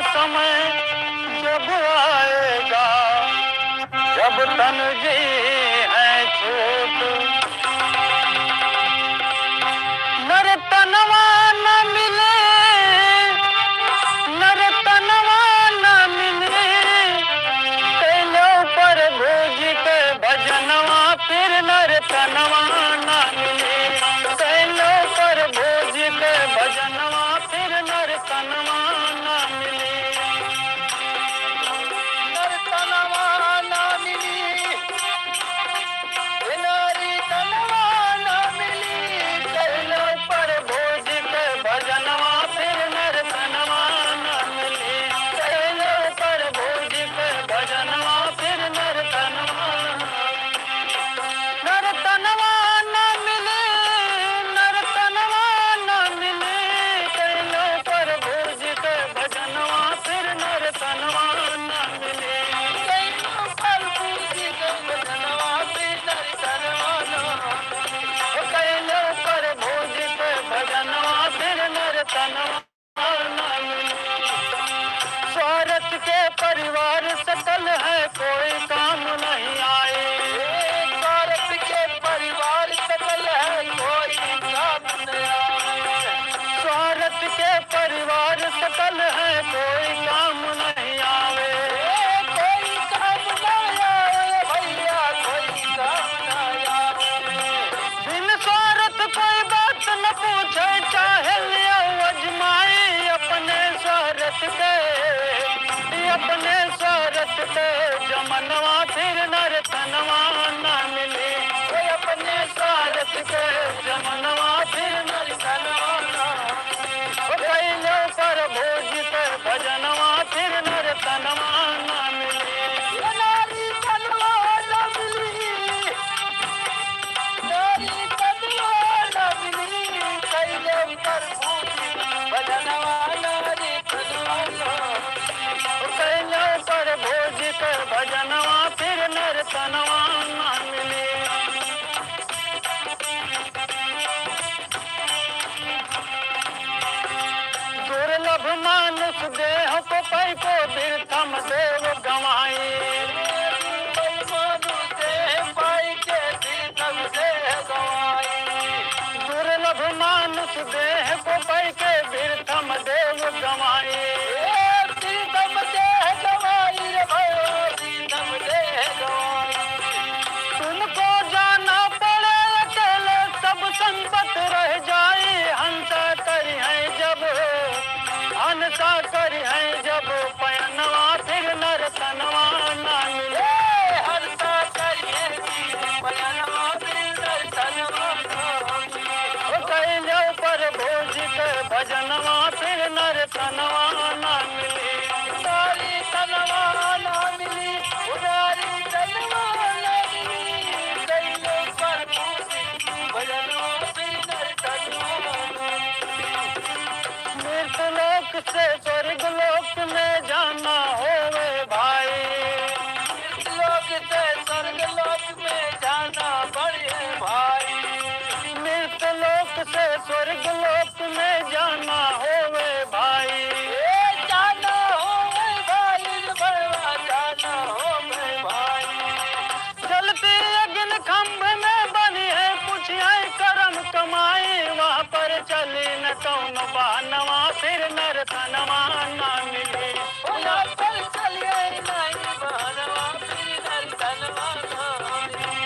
समय जब आएगा, जब तन जी है छूट, नर तनवा न मिले, नर तनवा न मिले, कैलो पर भोज के भजनवा फिर नर तनवा न मिले, कैलो पर भोज के भजनवा फिर नर तनवा न मिले, नर तनवा न मिली, नारी तनवा न मिली, कैलो पर भोज के भजनवा फिर नर तनवा न मिली, कैलो पर भोज के भजनवा फिर नर तनवा नर तनवा न मिले, नर तनवा न मिले, कैलो पर भोज के भजनवा फिर नर तनवा न मिले, कैलो पर भोज के भजनवा फिर नर तनवा न, कैलो पर भोज के भजनवा फिर नर तनवा न मिले। स्वार्थ के परिवार सकल है कोई काम नहीं आए, स्वार्थ के परिवार सकल है कोई काम नहीं आए, स्वार्थ के परिवार सकल है कोई काम नहीं आवे, कोई काम नहीं आवे भैया, कोई काम नहीं आवे, बिन स्वार्थ कोई बात न पूछे, चाहे लिया अजमाई अपने स्वार्थ के, अपने स्वार्थ के जमनवा फिर नर तनवा न मिले, अपने स्वार्थ के जमनवा फिर नर तनवा न, कैलो पर भोज के भजनवा फिर नर तनवा न मिले, नारी तनवा न मिली, नारी तनवा न मिली, कैलो पर भोज भजनवा नारी तनवा न, कैलो पर भोज के भजनवा फिर नर तनवा न मिले। दुर्लभ मानुष देह को पै को तीर्थम देव गवाई, मानुष देह पाई के तीर्थम देह गवाई, दुर्लभ मानुष देह को पै के तीर्थम देव गवाई, तीर्थम देह गवाई रे भयो, तीर्थम देह गवाई, तुमको जाना पड़े अकेले सब संपत रह जाए, हंसा करी है जब, हंसा करी है जब पयनवा फिर नर तनवा न मिले, हंसा करी है पयनवा फिर नर तनवा न मिले, कैलो पर भोज के भजनवा फिर नर तनवा न मिले, नारी तनवा न मिली, नारी तनवा न मिली, कैलो पर भोज भजनवा फिर नर तनवा न मिले, मृतलोक से स्वर्ग लोक में जाना होवे भाई, मृतलोक से स्वर्ग लोक में जाना बढ़िए भाई, मृतलोक से स्वर्ग लोक में जाना होवे भाई, जाना होवे भाई, बड़वा जाना होवे भाई, चलती अग्नि खंभ में बनी है पूछिए कर्म कमाई, वहाँ पर चली न कौन बहनवा फिर नर तनवा न मिले, वहाँ पर चलिए नहीं बहनवा फिर नर तनवा न मिले,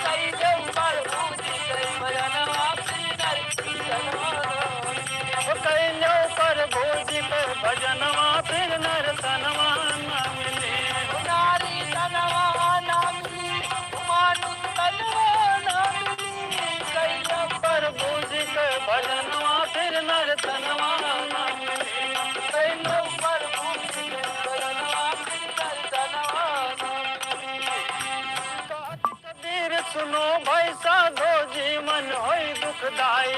कैलो पर भोज के भजनवा फिर नर तनवा न मिले, कैलो पर भोज के भजनवा फिर नर तनवा न मिले, नारी तनवा न मिली, मानुष तनवा न मिली, कैलो पर भोज के भजनवा फिर नर तनवा न मिले, कैलो पर भोज के भजनवा फिर नर तनवा न मिले। कहत कबीर सुनो भाई साधो जीवन होई दुखदाई,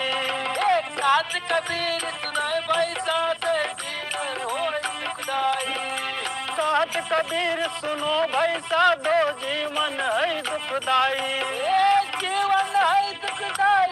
कहत कबीर सुनो भाई साधो जीवन होई दुखदाई, कहत कबीर सुनो भाई साधो जीवन है दुखदाई, जीवन है दुखदाई।